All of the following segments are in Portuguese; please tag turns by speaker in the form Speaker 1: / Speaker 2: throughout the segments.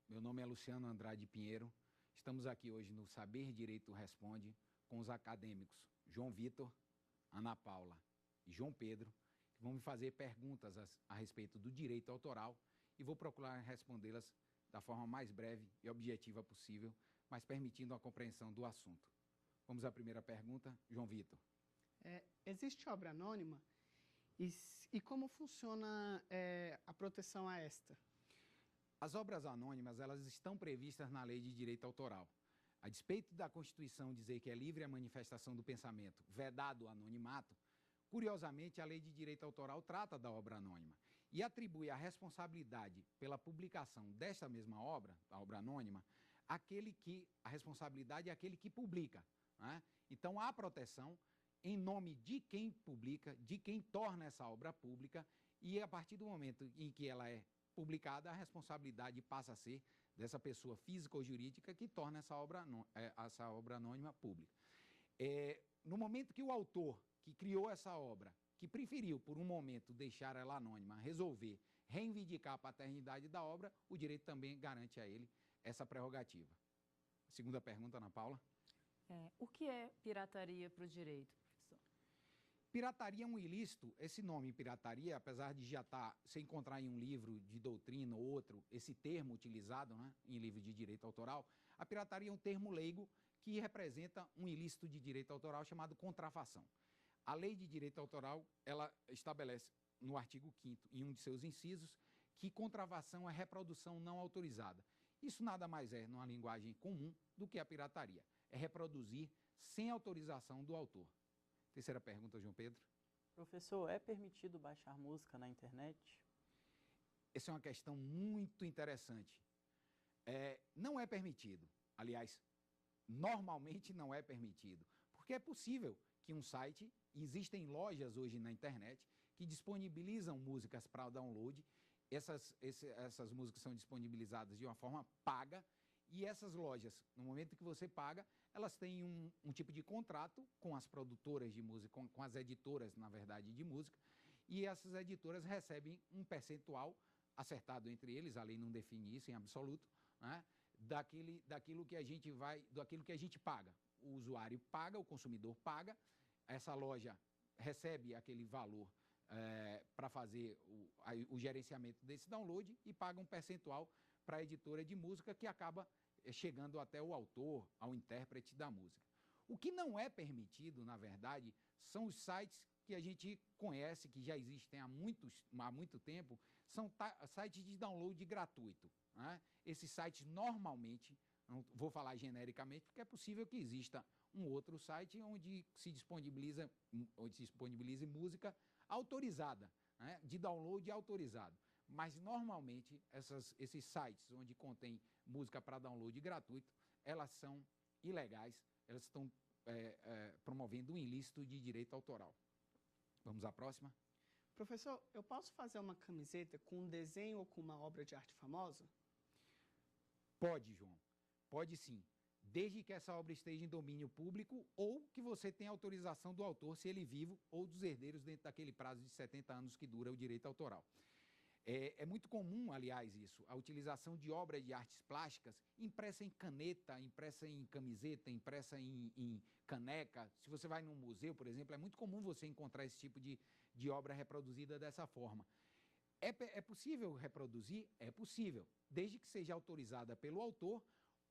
Speaker 1: Meu nome é Luciano Andrade Pinheiro. Estamos aqui hoje no Saber Direito Responde com os acadêmicos João Vitor, Ana Paula e João Pedro, que vão me fazer perguntas a respeito do direito autoral e vou procurar respondê-las da forma mais breve e objetiva possível, mas permitindo a compreensão do assunto. Vamos à primeira pergunta, João Vitor.
Speaker 2: Existe obra anônima e como funciona a proteção a esta?
Speaker 1: As obras anônimas, elas estão previstas na Lei de Direito Autoral. A despeito da Constituição dizer que é livre a manifestação do pensamento, vedado o anonimato, curiosamente, a Lei de Direito Autoral trata da obra anônima e atribui a responsabilidade pela publicação desta mesma obra, a obra anônima, a responsabilidade é aquele que publica, né? Então, há proteção em nome de quem publica, de quem torna essa obra pública, e a partir do momento em que ela é publicada, a responsabilidade passa a ser dessa pessoa física ou jurídica que torna essa obra anônima pública. No momento que o autor que criou essa obra, que preferiu por um momento deixar ela anônima, resolver reivindicar a paternidade da obra, o direito também garante a ele essa prerrogativa. Segunda pergunta, Ana Paula.
Speaker 3: O que é pirataria para o direito, professor?
Speaker 1: Pirataria é um ilícito. Esse nome pirataria, apesar de já se encontrar em um livro de doutrina ou outro, esse termo utilizado, né, em livro de direito autoral, a pirataria é um termo leigo que representa um ilícito de direito autoral chamado contrafação. A Lei de Direito Autoral, ela estabelece no artigo 5º, em um de seus incisos, que contrafação é reprodução não autorizada. Isso nada mais é, numa linguagem comum, do que a pirataria. É reproduzir sem autorização do autor. Terceira pergunta, João Pedro.
Speaker 4: Professor, é permitido baixar música na internet?
Speaker 1: Essa é uma questão muito interessante. Não é permitido. Aliás, normalmente não é permitido. Porque é possível que um site, existem lojas hoje na internet, que disponibilizam músicas para download. Essas músicas são disponibilizadas de uma forma paga. E essas lojas, no momento que você paga, elas têm um tipo de contrato com as produtoras de música, com as editoras, na verdade, de música, e essas editoras recebem um percentual acertado entre eles, a lei não define isso em absoluto, né, daquilo que a gente paga. O usuário paga, o consumidor paga, essa loja recebe aquele valor para fazer o gerenciamento desse download e paga um percentual para a editora de música, que acaba chegando até o autor, ao intérprete da música. O que não é permitido, na verdade, são os sites que a gente conhece, que já existem há muito tempo, são sites de download gratuito, né? Esses sites normalmente, não vou falar genericamente, porque é possível que exista um outro site onde se disponibilize música autorizada, né? De download autorizado. Mas, normalmente, esses sites onde contém música para download gratuito, elas são ilegais, elas estão promovendo um ilícito de direito autoral. Vamos à próxima?
Speaker 2: Professor, eu posso fazer uma camiseta com um desenho ou com uma obra de arte famosa?
Speaker 1: Pode, João. Pode sim. Desde que essa obra esteja em domínio público ou que você tenha autorização do autor, se ele vivo, ou dos herdeiros dentro daquele prazo de 70 anos que dura o direito autoral. É muito comum, aliás, isso, a utilização de obras de artes plásticas impressa em caneta, impressa em camiseta, impressa em caneca. Se você vai num museu, por exemplo, é muito comum você encontrar esse tipo de obra reproduzida dessa forma. É possível reproduzir? É possível, desde que seja autorizada pelo autor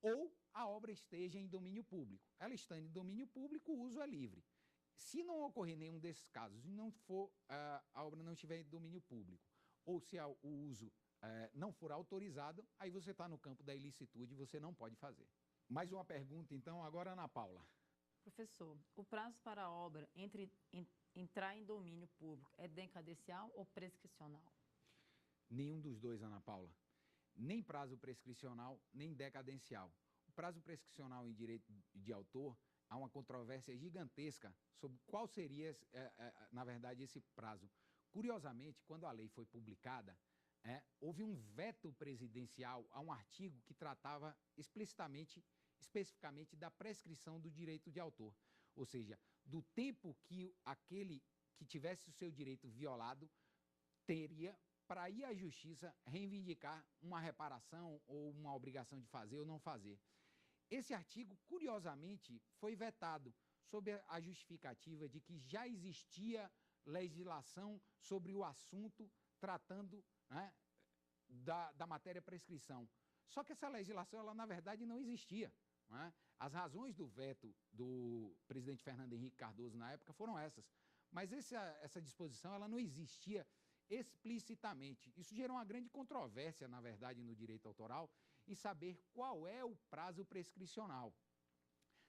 Speaker 1: ou a obra esteja em domínio público. Ela estando em domínio público, o uso é livre. Se não ocorrer nenhum desses casos e a obra não estiver em domínio público, ou se o uso não for autorizado, aí você está no campo da ilicitude e você não pode fazer. Mais uma pergunta, então, agora, Ana Paula.
Speaker 3: Professor, o prazo para a obra entrar em domínio público é decadencial ou prescricional?
Speaker 1: Nenhum dos dois, Ana Paula. Nem prazo prescricional, nem decadencial. O prazo prescricional em direito de autor, há uma controvérsia gigantesca sobre qual seria, na verdade, esse prazo. Curiosamente, quando a lei foi publicada, houve um veto presidencial a um artigo que tratava especificamente da prescrição do direito de autor. Ou seja, do tempo que aquele que tivesse o seu direito violado teria para ir à justiça reivindicar uma reparação ou uma obrigação de fazer ou não fazer. Esse artigo, curiosamente, foi vetado sob a justificativa de que já existia legislação sobre o assunto tratando, né, da matéria prescrição. Só que essa legislação, ela, na verdade, não existia. Né? As razões do veto do presidente Fernando Henrique Cardoso na época foram essas. Mas essa disposição ela não existia explicitamente. Isso gerou uma grande controvérsia, na verdade, no direito autoral, em saber qual é o prazo prescricional.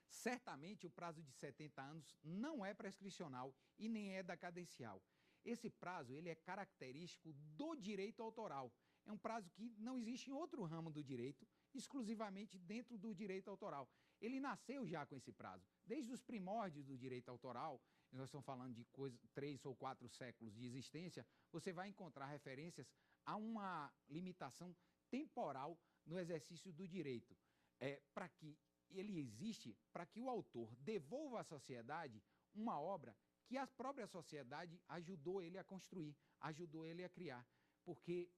Speaker 1: Certamente, o prazo de 70 anos não é prescricional e nem é decadencial. Esse prazo ele é característico do direito autoral. É um prazo que não existe em outro ramo do direito, exclusivamente dentro do direito autoral. Ele nasceu já com esse prazo. Desde os primórdios do direito autoral, nós estamos falando de 3 ou 4 séculos de existência, você vai encontrar referências a uma limitação temporal no exercício do direito. Para que ele existe, para que o autor devolva à sociedade uma obra que a própria sociedade ajudou ele a construir, ajudou ele a criar. Porque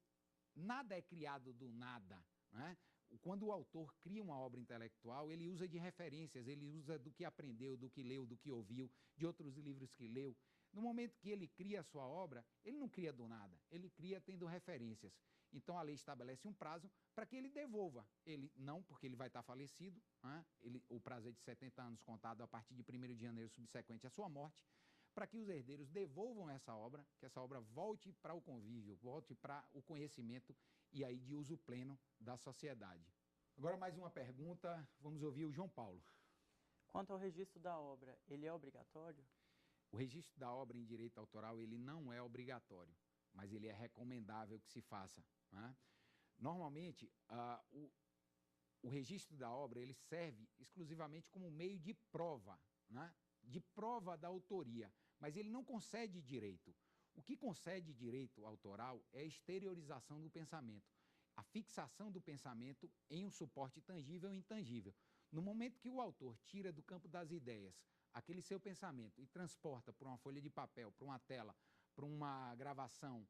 Speaker 1: nada é criado do nada, né? Quando o autor cria uma obra intelectual, ele usa de referências, ele usa do que aprendeu, do que leu, do que ouviu, de outros livros que leu. No momento que ele cria a sua obra, ele não cria do nada, ele cria tendo referências. Então a lei estabelece um prazo para que ele devolva. Ele não, porque ele vai estar falecido, né? O prazo é de 70 anos contado a partir de 1º de janeiro subsequente à sua morte, para que os herdeiros devolvam essa obra, que essa obra volte para o convívio, volte para o conhecimento e aí de uso pleno da sociedade. Agora mais uma pergunta, vamos ouvir o João Paulo.
Speaker 4: Quanto ao registro da obra, ele é obrigatório?
Speaker 1: O registro da obra em direito autoral, ele não é obrigatório, mas ele é recomendável que se faça, né? Normalmente, o registro da obra, ele serve exclusivamente como meio de prova, né? De prova da autoria, mas ele não concede direito. O que concede direito autoral é a exteriorização do pensamento, a fixação do pensamento em um suporte tangível ou intangível. No momento que o autor tira do campo das ideias aquele seu pensamento e transporta para uma folha de papel, para uma tela, para uma gravação,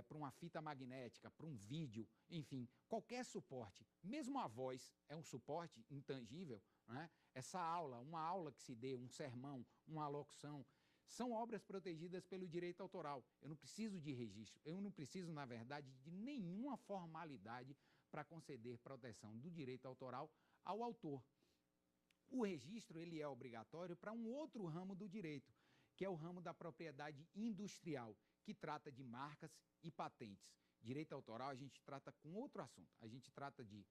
Speaker 1: para uma fita magnética, para um vídeo, enfim, qualquer suporte, mesmo a voz é um suporte intangível, né? Essa aula, uma aula que se dê, um sermão, uma alocução, são obras protegidas pelo direito autoral. Eu não preciso de registro, eu não preciso, na verdade, de nenhuma formalidade para conceder proteção do direito autoral ao autor. O registro ele é obrigatório para um outro ramo do direito, que é o ramo da propriedade industrial, que trata de marcas e patentes. Direito autoral a gente trata com outro assunto, a gente trata de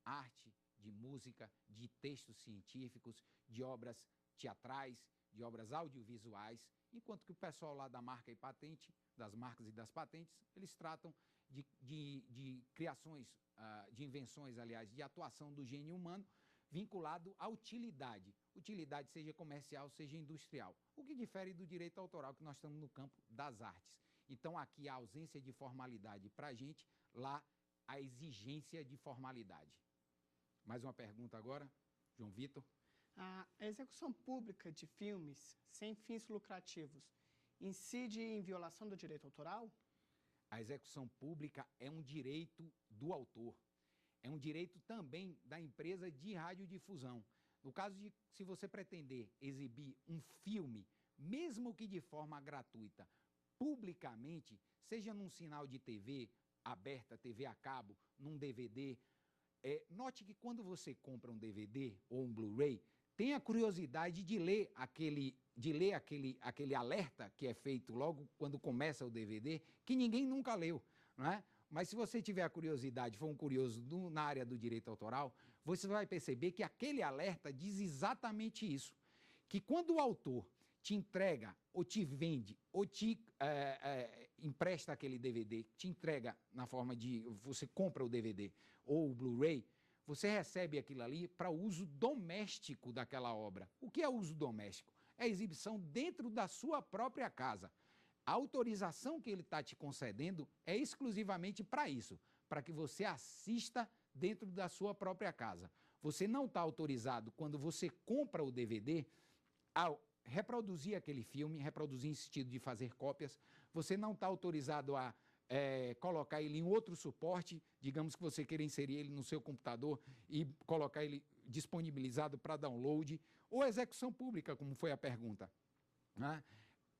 Speaker 1: arte, de música, de textos científicos, de obras teatrais, de obras audiovisuais, enquanto que o pessoal lá da marca e patente, das marcas e das patentes, eles tratam de criações, de invenções, aliás, de atuação do gênio humano, vinculado à utilidade, utilidade seja comercial, seja industrial, o que difere do direito autoral, que nós estamos no campo das artes. Então, aqui a ausência de formalidade para a gente, lá a exigência de formalidade. Mais uma pergunta agora, João Vitor.
Speaker 2: A execução pública de filmes sem fins lucrativos incide em violação do direito autoral?
Speaker 1: A execução pública é um direito do autor. É um direito também da empresa de radiodifusão. No caso de, se você pretender exibir um filme, mesmo que de forma gratuita, publicamente, seja num sinal de TV aberta, TV a cabo, num DVD, note que quando você compra um DVD ou um Blu-ray, tenha curiosidade de ler aquele alerta que é feito logo quando começa o DVD, que ninguém nunca leu, não é? Mas se você tiver a curiosidade, for um curioso na área do direito autoral, você vai perceber que aquele alerta diz exatamente isso, que quando o autor te entrega, ou te vende, ou te empresta aquele DVD, te entrega na forma de, você compra o DVD ou o Blu-ray, você recebe aquilo ali para uso doméstico daquela obra. O que é uso doméstico? É a exibição dentro da sua própria casa. A autorização que ele está te concedendo é exclusivamente para isso, para que você assista dentro da sua própria casa. Você não está autorizado, quando você compra o DVD, a reproduzir aquele filme, reproduzir em sentido de fazer cópias, você não está autorizado a colocar ele em outro suporte, digamos que você queira inserir ele no seu computador e colocar ele disponibilizado para download, ou execução pública, como foi a pergunta, né?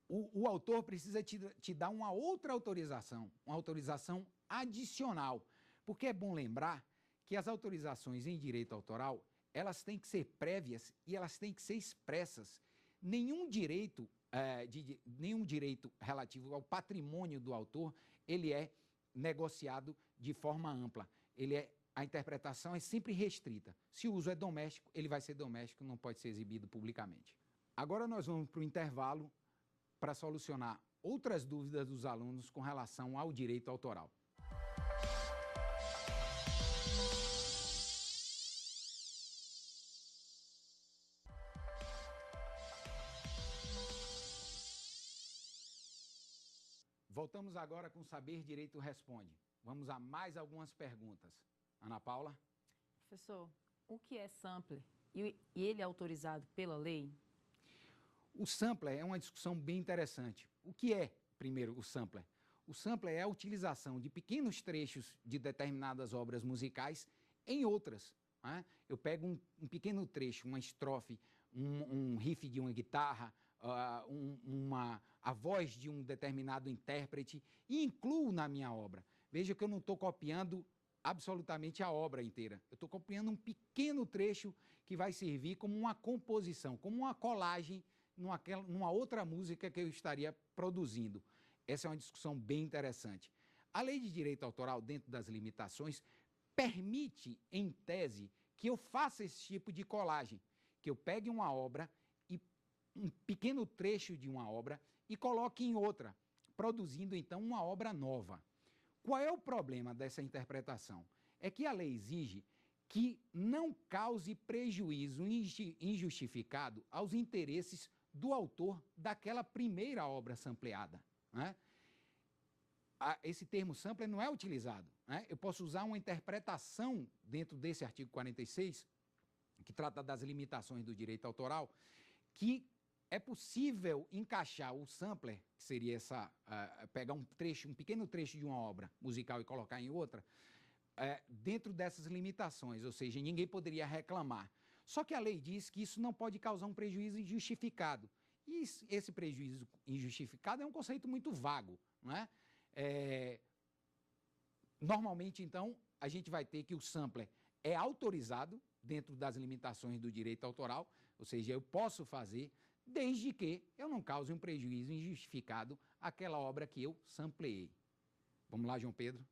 Speaker 1: O autor precisa te dar uma outra autorização, uma autorização adicional, porque é bom lembrar que as autorizações em direito autoral, elas têm que ser prévias e elas têm que ser expressas. Nenhum direito relativo ao patrimônio do autor, ele é negociado de forma ampla. A interpretação é sempre restrita. Se o uso é doméstico, ele vai ser doméstico, não pode ser exibido publicamente. Agora nós vamos para o intervalo para solucionar outras dúvidas dos alunos com relação ao direito autoral. Voltamos agora com Saber Direito Responde. Vamos a mais algumas perguntas. Ana Paula?
Speaker 3: Professor, o que é sampler? E ele é autorizado pela lei?
Speaker 1: O sampler é uma discussão bem interessante. O que é, primeiro, o sampler? O sampler é a utilização de pequenos trechos de determinadas obras musicais em outras, né? Eu pego um pequeno trecho, uma estrofe, um riff de uma guitarra, a voz de um determinado intérprete e incluo na minha obra. Veja que eu não estou copiando absolutamente a obra inteira. Eu estou copiando um pequeno trecho que vai servir como uma composição, como uma colagem numa outra música que eu estaria produzindo. Essa é uma discussão bem interessante. A lei de direito autoral, dentro das limitações, permite, em tese, que eu faça esse tipo de colagem, que eu pegue uma obra, um pequeno trecho de uma obra, e coloque em outra, produzindo, então, uma obra nova. Qual é o problema dessa interpretação? É que a lei exige que não cause prejuízo injustificado aos interesses do autor daquela primeira obra sampleada, né? Esse termo sampler não é utilizado, né? Eu posso usar uma interpretação dentro desse artigo 46, que trata das limitações do direito autoral, que é possível encaixar o sampler, que seria pegar um pequeno trecho de uma obra musical e colocar em outra, dentro dessas limitações, ou seja, ninguém poderia reclamar. Só que a lei diz que isso não pode causar um prejuízo injustificado. E esse prejuízo injustificado é um conceito muito vago, não é? Normalmente, então, a gente vai ter que o sampler é autorizado dentro das limitações do direito autoral, ou seja, eu posso fazer, desde que eu não cause um prejuízo injustificado àquela obra que eu sampleei. Vamos lá, João Pedro?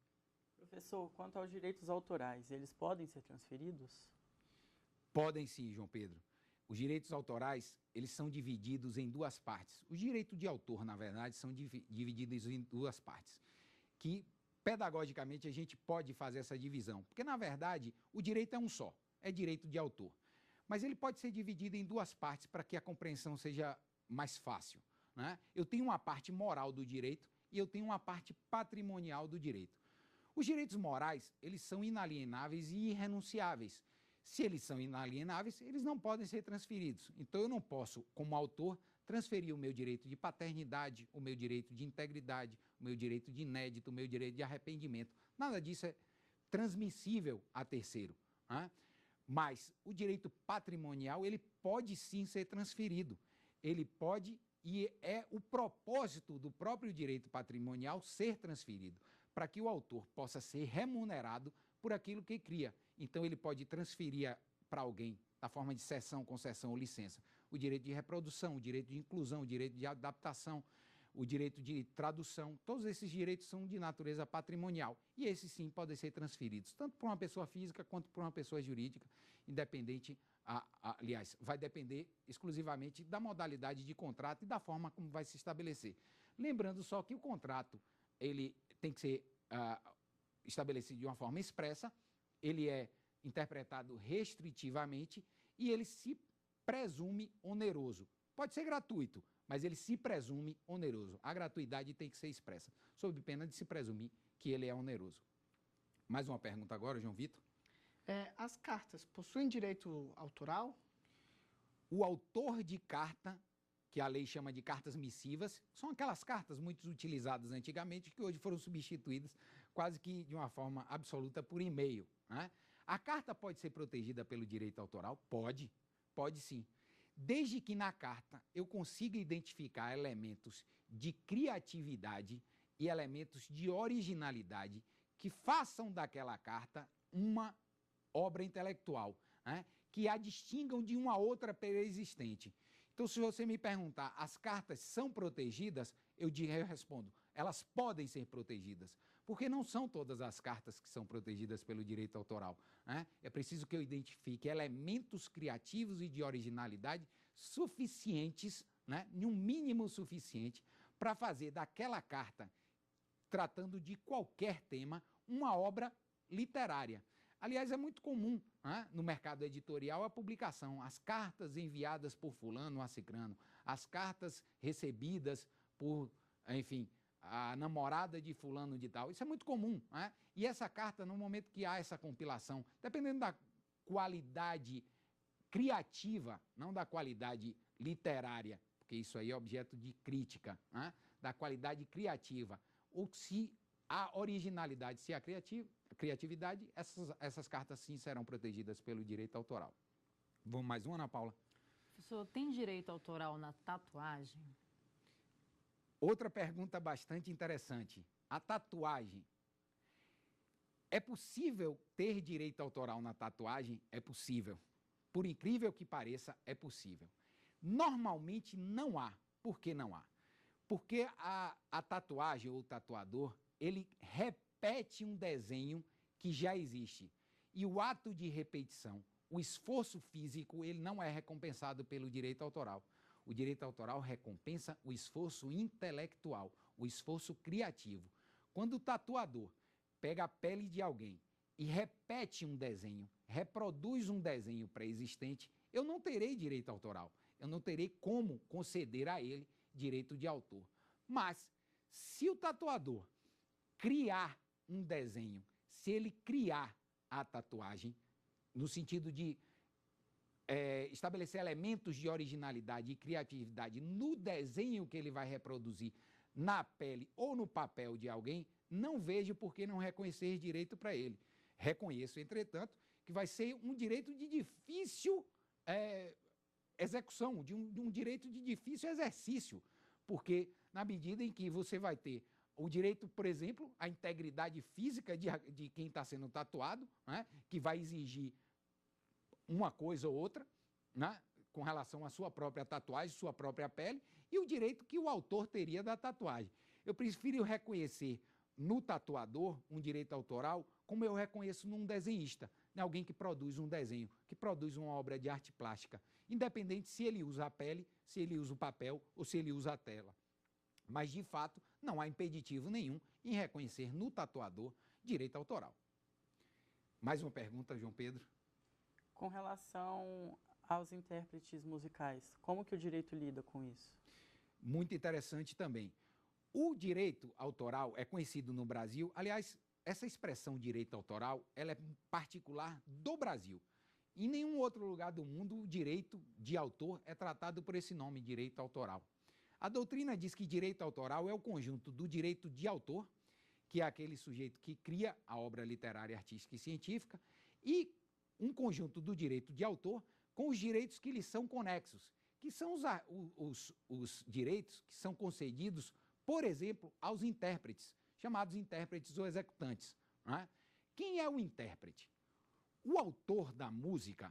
Speaker 4: Professor, quanto aos direitos autorais, eles podem ser transferidos?
Speaker 1: Podem sim, João Pedro. Os direitos autorais, eles são divididos em duas partes. Os direitos de autor, na verdade, são divididos em duas partes, que pedagogicamente a gente pode fazer essa divisão, porque na verdade o direito é um só, é direito de autor. Mas ele pode ser dividido em duas partes para que a compreensão seja mais fácil, né? Eu tenho uma parte moral do direito e eu tenho uma parte patrimonial do direito. Os direitos morais, eles são inalienáveis e irrenunciáveis. Se eles são inalienáveis, eles não podem ser transferidos. Então eu não posso, como autor, transferir o meu direito de paternidade, o meu direito de integridade, o meu direito de inédito, o meu direito de arrependimento. Nada disso é transmissível a terceiro, né? Mas o direito patrimonial, ele pode sim ser transferido. Ele pode, e é o propósito do próprio direito patrimonial ser transferido, para que o autor possa ser remunerado por aquilo que cria. Então ele pode transferir para alguém, da forma de cessão, concessão ou licença, o direito de reprodução, o direito de inclusão, o direito de adaptação, o direito de tradução. Todos esses direitos são de natureza patrimonial e esses sim podem ser transferidos, tanto por uma pessoa física quanto por uma pessoa jurídica, independente, aliás, vai depender exclusivamente da modalidade de contrato e da forma como vai se estabelecer. Lembrando só que o contrato, ele tem que ser estabelecido de uma forma expressa, ele é interpretado restritivamente e ele se presume oneroso. Pode ser gratuito, mas ele se presume oneroso. A gratuidade tem que ser expressa, sob pena de se presumir que ele é oneroso. Mais uma pergunta agora, João Vitor.
Speaker 2: As cartas possuem direito autoral?
Speaker 1: O autor de carta que a lei chama de cartas missivas, são aquelas cartas muito utilizadas antigamente que hoje foram substituídas quase que de uma forma absoluta por e-mail, né? A carta pode ser protegida pelo direito autoral? Pode sim. Desde que na carta eu consiga identificar elementos de criatividade e elementos de originalidade que façam daquela carta uma obra intelectual, né? Que a distingam de uma outra pré-existente. Então, se você me perguntar, as cartas são protegidas? Eu respondo, elas podem ser protegidas, porque não são todas as cartas que são protegidas pelo direito autoral, né? É preciso que eu identifique elementos criativos e de originalidade suficientes, né? Em um mínimo suficiente, para fazer daquela carta, tratando de qualquer tema, uma obra literária. Aliás, é muito comum, né, no mercado editorial a publicação, as cartas enviadas por fulano a cicrano, as cartas recebidas por, enfim, a namorada de fulano de tal. Isso é muito comum, né? E essa carta, no momento que há essa compilação, dependendo da qualidade criativa, não da qualidade literária, porque isso aí é objeto de crítica, né? Da qualidade criativa, ou se a originalidade, se a criatividade, essas cartas sim serão protegidas pelo direito autoral. Vamos mais uma, Ana Paula?
Speaker 3: Professor, tem direito autoral na tatuagem?
Speaker 1: Outra pergunta bastante interessante. A tatuagem. É possível ter direito autoral na tatuagem? É possível. Por incrível que pareça, é possível. Normalmente não há. Por que não há? Porque a tatuagem ou o tatuador, ele repete um desenho que já existe. E o ato de repetição, o esforço físico, ele não é recompensado pelo direito autoral. O direito autoral recompensa o esforço intelectual, o esforço criativo. Quando o tatuador pega a pele de alguém e repete um desenho, reproduz um desenho pré-existente, eu não terei direito autoral. Eu não terei como conceder a ele direito de autor. Mas, se o tatuador criar um desenho, se ele criar a tatuagem, no sentido de estabelecer elementos de originalidade e criatividade no desenho que ele vai reproduzir na pele ou no papel de alguém, não vejo por que não reconhecer direito para ele. Reconheço, entretanto, que vai ser um direito de difícil execução, de um direito de difícil exercício, porque na medida em que você vai ter o direito, por exemplo, à integridade física de quem está sendo tatuado, né, que vai exigir uma coisa ou outra, né, com relação à sua própria tatuagem, sua própria pele, e o direito que o autor teria da tatuagem. Eu prefiro reconhecer no tatuador um direito autoral como eu reconheço num desenhista, né, alguém que produz um desenho, que produz uma obra de arte plástica, independente se ele usa a pele, se ele usa o papel ou se ele usa a tela. Mas, de fato, não há impeditivo nenhum em reconhecer no tatuador direito autoral. Mais uma pergunta, João Pedro?
Speaker 4: Com relação aos intérpretes musicais, como que o direito lida com isso?
Speaker 1: Muito interessante também. O direito autoral é conhecido no Brasil, aliás, essa expressão direito autoral, ela é particular do Brasil. Em nenhum outro lugar do mundo, o direito de autor é tratado por esse nome, direito autoral. A doutrina diz que direito autoral é o conjunto do direito de autor, que é aquele sujeito que cria a obra literária, artística e científica, e um conjunto do direito de autor com os direitos que lhes são conexos, que são os direitos que são concedidos, por exemplo, aos intérpretes, chamados intérpretes ou executantes, né? Quem é o intérprete? O autor da música,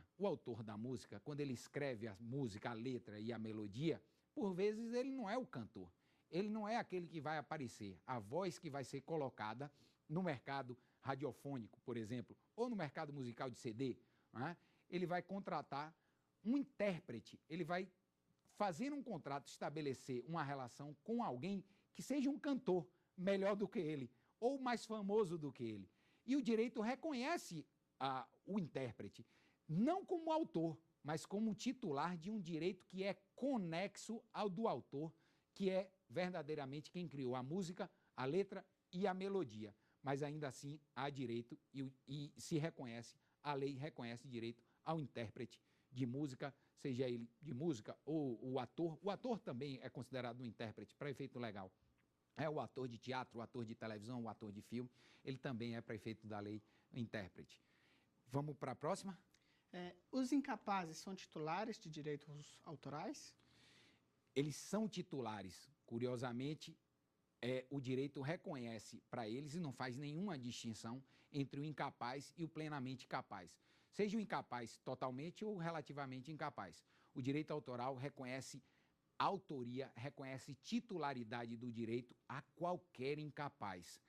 Speaker 1: quando ele escreve a música, a letra e a melodia, por vezes ele não é o cantor, ele não é aquele que vai aparecer, a voz que vai ser colocada no mercado radiofônico, por exemplo, ou no mercado musical de CD, né? Ele vai contratar um intérprete, ele vai fazer um contrato, estabelecer uma relação com alguém que seja um cantor melhor do que ele, ou mais famoso do que ele. E o direito reconhece o intérprete, não como autor, mas como titular de um direito que é conexo ao do autor, que é verdadeiramente quem criou a música, a letra e a melodia. Mas ainda assim há direito e se reconhece, a lei reconhece direito ao intérprete de música, seja ele de música ou o ator também é considerado um intérprete para efeito legal. É o ator de teatro, o ator de televisão, o ator de filme, ele também é, para efeito da lei, um intérprete. Vamos para a próxima?
Speaker 2: Os incapazes são titulares de direitos autorais?
Speaker 1: Eles são titulares. Curiosamente, o direito reconhece para eles e não faz nenhuma distinção entre o incapaz e o plenamente capaz. Seja o incapaz totalmente ou relativamente incapaz. O direito autoral reconhece autoria, reconhece titularidade do direito a qualquer incapaz.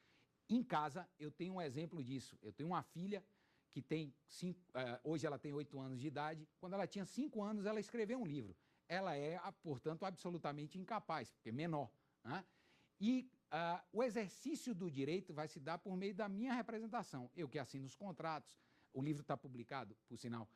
Speaker 1: Em casa, eu tenho um exemplo disso. Eu tenho uma filha que tem hoje ela tem 8 anos de idade. Quando ela tinha 5 anos, ela escreveu um livro. Ela é, portanto, absolutamente incapaz, porque é menor, né? E o exercício do direito vai se dar por meio da minha representação. Eu que assino os contratos, o livro está publicado, por sinal,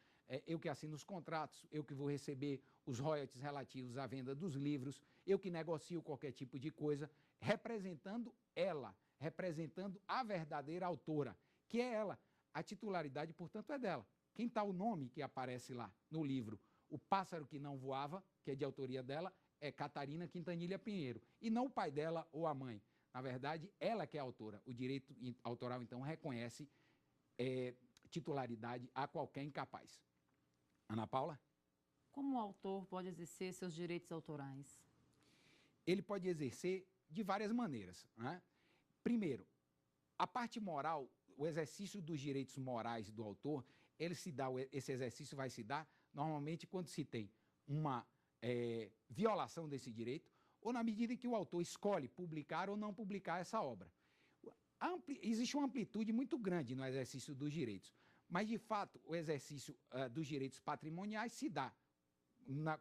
Speaker 1: eu que assino os contratos, eu que vou receber os royalties relativos à venda dos livros, eu que negocio qualquer tipo de coisa, representando ela, representando a verdadeira autora, que é ela. A titularidade, portanto, é dela. Quem está o nome que aparece lá no livro? O Pássaro que Não Voava, que é de autoria dela, é Catarina Quintanilha Pinheiro, e não o pai dela ou a mãe. Na verdade, ela que é a autora. O direito autoral, então, reconhece titularidade a qualquer incapaz. Ana Paula?
Speaker 3: Como o autor pode exercer seus direitos autorais?
Speaker 1: Ele pode exercer de várias maneiras, né? Primeiro, a parte moral, o exercício dos direitos morais do autor, esse exercício vai se dar normalmente quando se tem uma violação desse direito, ou na medida em que o autor escolhe publicar ou não publicar essa obra. Existe uma amplitude muito grande no exercício dos direitos, mas, de fato, o exercício dos direitos patrimoniais se dá,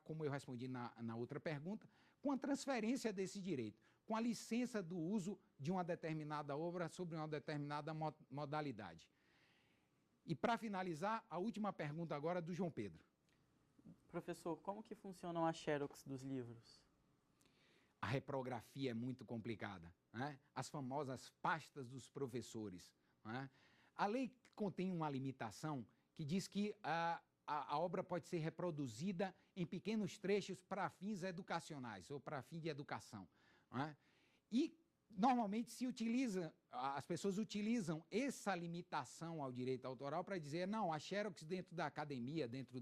Speaker 1: como eu respondi na outra pergunta, com a transferência desse direito, com a licença do uso de uma determinada obra sobre uma determinada modalidade. E, para finalizar, a última pergunta agora do João Pedro.
Speaker 4: Professor, como que funcionam as xerox dos livros?
Speaker 1: A reprografia é muito complicada, né? As famosas pastas dos professores, né? A lei contém uma limitação que diz que a obra pode ser reproduzida em pequenos trechos para fins educacionais ou para fim de educação, né? E normalmente as pessoas utilizam essa limitação ao direito autoral para dizer, não, a xerox dentro da academia, dentro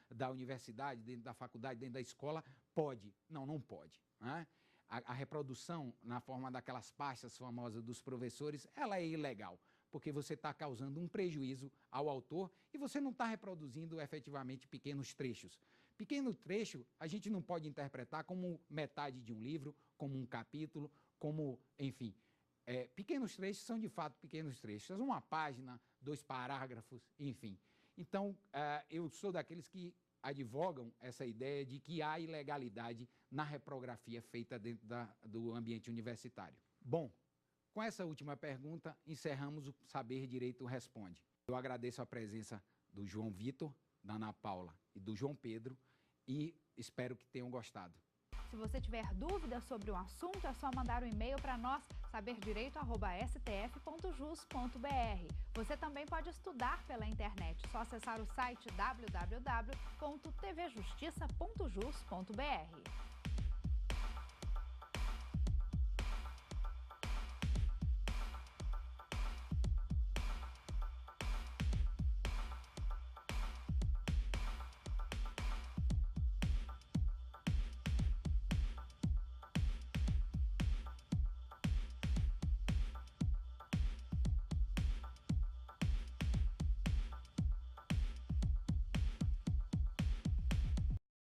Speaker 1: da universidade, dentro da faculdade, dentro da escola, pode. Não, não pode, né? A reprodução na forma daquelas pastas famosas dos professores, ela é ilegal, porque você está causando um prejuízo ao autor e você não está reproduzindo efetivamente pequenos trechos. Pequeno trecho a gente não pode interpretar como metade de um livro, como um capítulo, como, enfim, pequenos trechos são de fato pequenos trechos, uma página, 2 parágrafos, enfim. Então, eu sou daqueles que advogam essa ideia de que há ilegalidade na reprografia feita dentro do ambiente universitário. Bom, com essa última pergunta, encerramos o Saber Direito Responde. Eu agradeço a presença do João Vitor, da Ana Paula e do João Pedro e espero que tenham gostado.
Speaker 5: Se você tiver dúvidas sobre o assunto, é só mandar um e-mail para nós, saberdireito@stf.jus.br. Você também pode estudar pela internet, só acessar o site www.tvjustiça.jus.br.